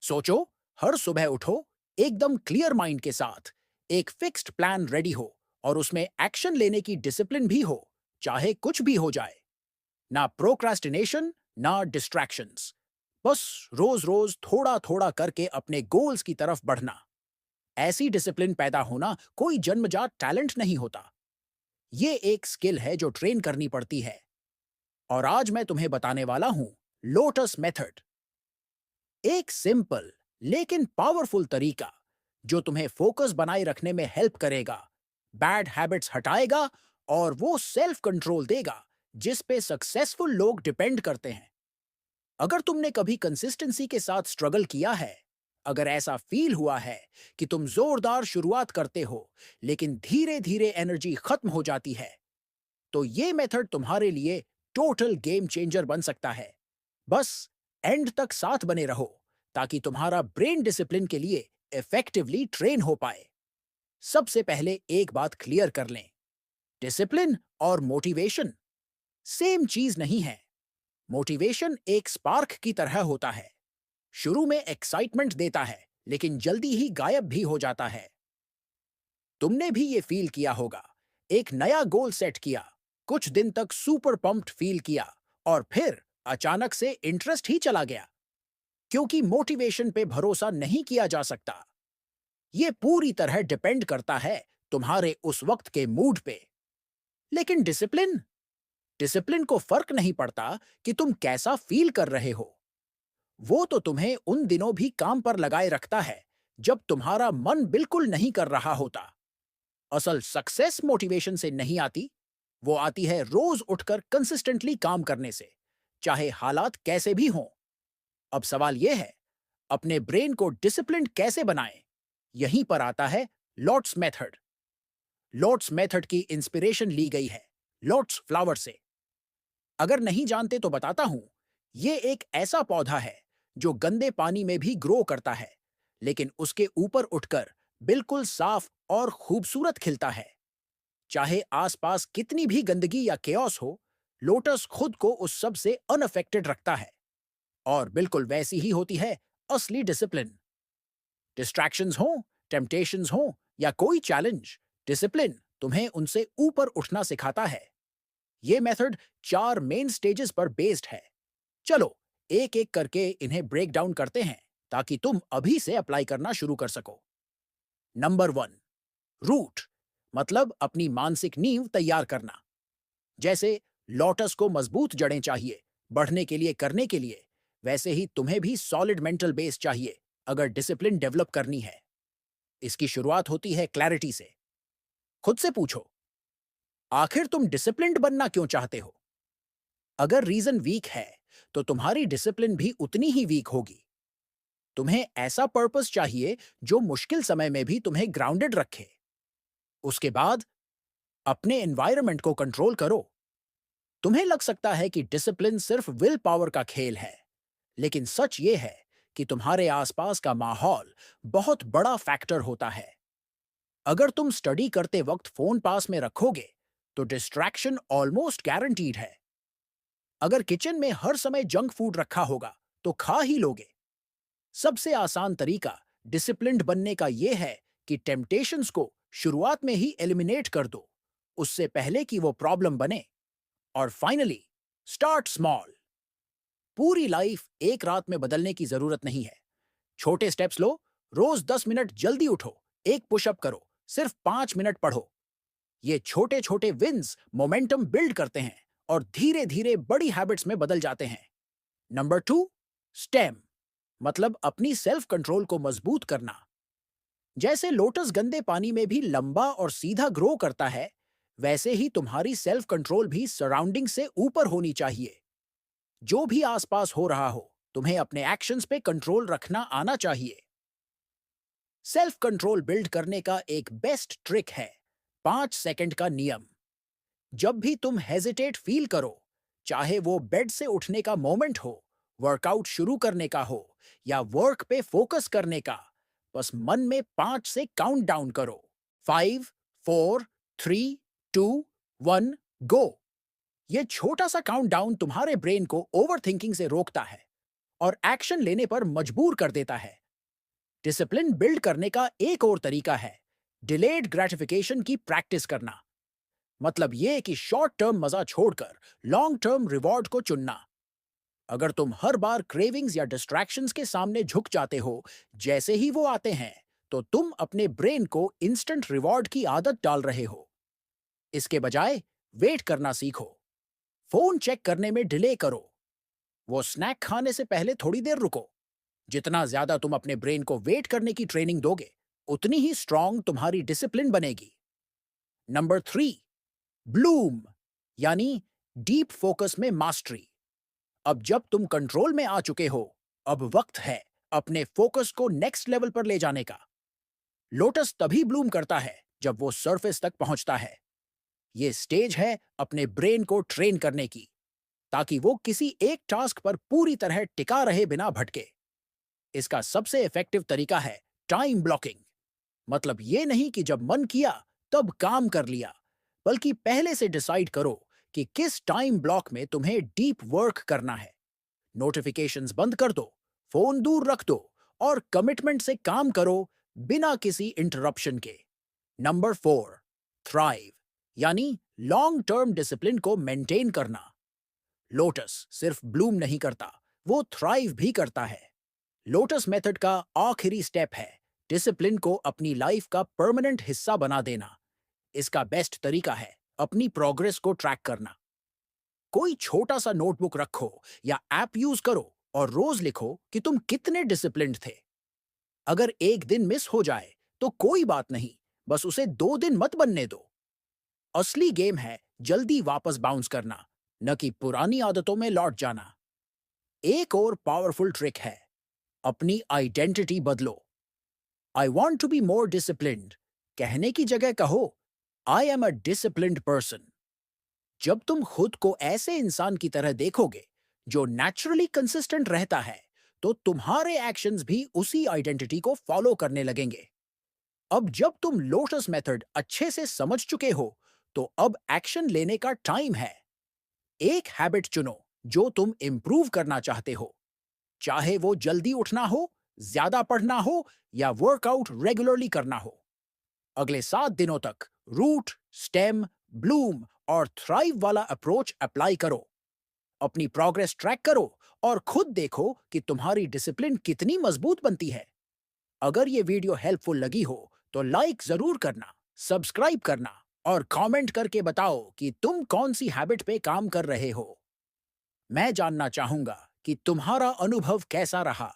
सोचो, हर सुबह उठो एकदम क्लियर माइंड के साथ, एक फिक्स्ड प्लान रेडी हो और उसमें एक्शन लेने की डिसिप्लिन भी हो, चाहे कुछ भी हो जाए। ना प्रोक्रास्टिनेशन, ना डिस्ट्रैक्शंस। बस रोज रोज थोड़ा थोड़ा करके अपने गोल्स की तरफ बढ़ना। ऐसी डिसिप्लिन पैदा होना कोई जन्मजात टैलेंट नहीं होता। ये एक स्किल है जो ट्रेन करनी पड़ती है। और आज मैं तुम्हें बताने वाला हूं लोटस मेथड। एक सिंपल लेकिन पावरफुल तरीका जो तुम्हें फोकस बनाए रखने में हेल्प करेगा, बैड हैबिट्स हटाएगा और वो सेल्फ कंट्रोल देगा जिस पे सक्सेसफुल लोग डिपेंड करते हैं। अगर तुमने कभी कंसिस्टेंसी के साथ स्ट्रगल किया है, अगर ऐसा फील हुआ है कि तुम जोरदार शुरुआत करते हो लेकिन धीरे धीरे एनर्जी खत्म हो जाती है, तो ये मेथड तुम्हारे लिए टोटल गेम चेंजर बन सकता है। बस एंड तक साथ बने रहो ताकि तुम्हारा ब्रेन डिसिप्लिन के लिए इफेक्टिवली ट्रेन हो पाए। सबसे पहले एक बात क्लियर कर लें, डिसिप्लिन और मोटिवेशन सेम चीज नहीं है। मोटिवेशन एक स्पार्क की तरह होता है, शुरू में एक्साइटमेंट देता है लेकिन जल्दी ही गायब भी हो जाता है। तुमने भी ये फील किया होगा, एक नया गोल सेट किया, कुछ दिन तक सुपर पंप्ड फील किया और फिर अचानक से इंटरेस्ट ही चला गया, क्योंकि मोटिवेशन पे भरोसा नहीं किया जा सकता। ये पूरी तरह डिपेंड करता है तुम्हारे उस वक्त के मूड पे। लेकिन डिसिप्लिन डिसिप्लिन को फर्क नहीं पड़ता कि तुम कैसा फील कर रहे हो। वो तो तुम्हें उन दिनों भी काम पर लगाए रखता है जब तुम्हारा मन बिल्कुल नहीं कर रहा होता। असल सक्सेस मोटिवेशन से नहीं आती, वो आती है रोज उठकर कंसिस्टेंटली काम करने से, चाहे हालात कैसे भी हों। अब सवाल यह है, अपने ब्रेन को डिसिप्लिन्ड कैसे बनाएं? यहीं पर आता है लॉट्स मेथड। लॉट्स मेथड की इंस्पिरेशन ली गई है लॉट्स फ्लावर से। अगर नहीं जानते तो बताता हूं। ये एक ऐसा पौधा है जो गंदे पानी में भी ग्रो करता है, लेकिन उसके ऊपर उठकर बिल्कुल साफ और खूबसूरत खिलता है। चाहे आसपास कितनी भी गंदगी या केओस हो, लोटस खुद को उस सब से अनअफेक्टेड रखता है। और बिल्कुल वैसी ही होती है असली डिसिप्लिन। डिस्ट्रैक्शंस हो, टेम्पटेशंस हो या कोई चैलेंज, डिसिप्लिन तुम्हें उनसे ऊपर उठना सिखाता है। ये मेथड 4 मेन स्टेजेस पर बेस्ड है। चलो एक एक करके इन्हें ब्रेक डाउन करते हैं ताकि तुम अभी से अप्लाई करना शुरू कर सको। नंबर 1, रूट, मतलब अपनी मानसिक नींव तैयार करना। जैसे लोटस को मजबूत जड़ें चाहिए बढ़ने के लिए करने के लिए, वैसे ही तुम्हें भी सॉलिड मेंटल बेस चाहिए अगर डिसिप्लिन डेवलप करनी है। इसकी शुरुआत होती है क्लैरिटी से। खुद से पूछो, आखिर तुम डिसिप्लिन्ड बनना क्यों चाहते हो? अगर रीजन वीक है, तो तुम्हारी डिसिप्लिन भी उतनी ही वीक होगी। तुम्हें ऐसा पर्पस चाहिए जो मुश्किल समय में भी तुम्हें ग्राउंडेड रखे। उसके बाद अपने एनवायरनमेंट को कंट्रोल करो। तुम्हें लग सकता है कि डिसिप्लिन सिर्फ विल पावर का खेल है, लेकिन सच ये है कि तुम्हारे आसपास का माहौल बहुत बड़ा फैक्टर होता है। अगर तुम स्टडी करते वक्त फोन पास में रखोगे, तो डिस्ट्रैक्शन ऑलमोस्ट गारंटीड है। अगर किचन में हर समय जंक फूड रखा होगा, तो खा ही लोगे। सबसे आसान तरीका डिसिप्लिन्ड बनने का यह है कि टेम्पटेशंस को शुरुआत में ही एलिमिनेट कर दो, उससे पहले कि वो प्रॉब्लम बने। और फाइनली, स्टार्ट स्मॉल। पूरी लाइफ एक रात में बदलने की जरूरत नहीं है। छोटे स्टेप्स लो, रोज 10 मिनट जल्दी उठो, एक पुशअप करो, सिर्फ 5 मिनट पढ़ो। ये छोटे छोटे विंस मोमेंटम बिल्ड करते हैं और धीरे धीरे बड़ी हैबिट्स में बदल जाते हैं। नंबर 2, स्टेम, मतलब अपनी सेल्फ कंट्रोल को मजबूत करना। जैसे लोटस गंदे पानी में भी लंबा और सीधा ग्रो करता है, वैसे ही तुम्हारी सेल्फ कंट्रोल भी सराउंडिंग से ऊपर होनी चाहिए। जो भी आसपास हो रहा हो, तुम्हें अपने एक्शंस पे कंट्रोल रखना आना चाहिए। सेल्फ कंट्रोल बिल्ड करने का एक बेस्ट ट्रिक है 5 सेकंड का नियम। जब भी तुम हेजिटेट फील करो, चाहे वो बेड से उठने का मोमेंट हो, वर्कआउट शुरू करने का हो या वर्क पे फोकस करने का, बस मन में 5 से काउंट डाउन करो। 5, 4, 3, 2, 1, गो। ये छोटा सा काउंट डाउन तुम्हारे ब्रेन को ओवर थिंकिंग से रोकता है और एक्शन लेने पर मजबूर कर देता है। डिसिप्लिन बिल्ड करने का एक और तरीका है डिलेड ग्रेटिफिकेशन की प्रैक्टिस करना। मतलब ये कि शॉर्ट टर्म मजा छोड़कर लॉन्ग टर्म रिवॉर्ड को चुनना। अगर तुम हर बार क्रेविंग्स या डिस्ट्रैक्शंस के सामने झुक जाते हो जैसे ही वो आते हैं, तो तुम अपने ब्रेन को इंस्टेंट रिवॉर्ड की आदत डाल रहे हो। इसके बजाय वेट करना सीखो। फोन चेक करने में डिले करो। वो स्नैक खाने से पहले थोड़ी देर रुको। जितना ज्यादा तुम अपने ब्रेन को वेट करने की ट्रेनिंग दोगे, उतनी ही स्ट्रांग तुम्हारी डिसिप्लिन बनेगी। नंबर 3, ब्लूम, यानी डीप फोकस में मास्टरी। अब जब तुम कंट्रोल में आ चुके हो, अब वक्त है अपने फोकस को नेक्स्ट लेवल पर ले जाने का। लोटस तभी ब्लूम करता है जब वो सरफेस तक पहुंचता है। ये स्टेज है अपने ब्रेन को ट्रेन करने की, ताकि वो किसी एक टास्क पर पूरी तरह टिका रहे बिना भटके। इसका सबसे इफेक्टिव तरीका है टाइम ब्लॉकिंग। मतलब ये नहीं कि जब मन किया तब काम कर लिया, बल्कि पहले से डिसाइड करो कि किस टाइम ब्लॉक में तुम्हें डीप वर्क करना है। नोटिफिकेशंस बंद कर दो, फोन दूर रख दो और कमिटमेंट से काम करो बिना किसी इंटरप्शन के। नंबर 4, थ्राइव, यानी लॉन्ग टर्म डिसिप्लिन को मेंटेन करना। लोटस सिर्फ ब्लूम नहीं करता, वो थ्राइव भी करता है। लोटस मेथड का आखिरी स्टेप है डिसिप्लिन को अपनी लाइफ का परमानेंट हिस्सा बना देना। इसका बेस्ट तरीका है अपनी प्रोग्रेस को ट्रैक करना। कोई छोटा सा नोटबुक रखो या ऐप यूज करो और रोज लिखो कि तुम कितने डिसिप्लिन्ड थे। अगर एक दिन मिस हो जाए तो कोई बात नहीं, बस उसे 2 दिन मत बनने दो। असली गेम है जल्दी वापस बाउंस करना, न कि पुरानी आदतों में लौट जाना। एक और पावरफुल ट्रिक है अपनी आइडेंटिटी बदलो। I want to be more disciplined कहने की जगह कहो I am a disciplined person. जब तुम खुद को ऐसे इंसान की तरह देखोगे जो नेचुरली कंसिस्टेंट रहता है, तो तुम्हारे एक्शंस भी उसी आइडेंटिटी को फॉलो करने लगेंगे। अब जब तुम लोटस मेथड अच्छे से समझ चुके हो, तो अब एक्शन लेने का टाइम है। एक हैबिट चुनो जो तुम इंप्रूव करना चाहते हो, चाहे वो जल्दी उठना हो, ज्यादा पढ़ना हो या वर्कआउट रेगुलरली करना हो। अगले 7 दिनों तक रूट, स्टेम, ब्लूम और थ्राइव वाला अप्रोच अप्लाई करो। अपनी प्रोग्रेस ट्रैक करो और खुद देखो कि तुम्हारी डिसिप्लिन कितनी मजबूत बनती है। अगर ये वीडियो हेल्पफुल लगी हो तो लाइक जरूर करना, सब्सक्राइब करना और कमेंट करके बताओ कि तुम कौन सी हैबिट पे काम कर रहे हो। मैं जानना चाहूंगा कि तुम्हारा अनुभव कैसा रहा।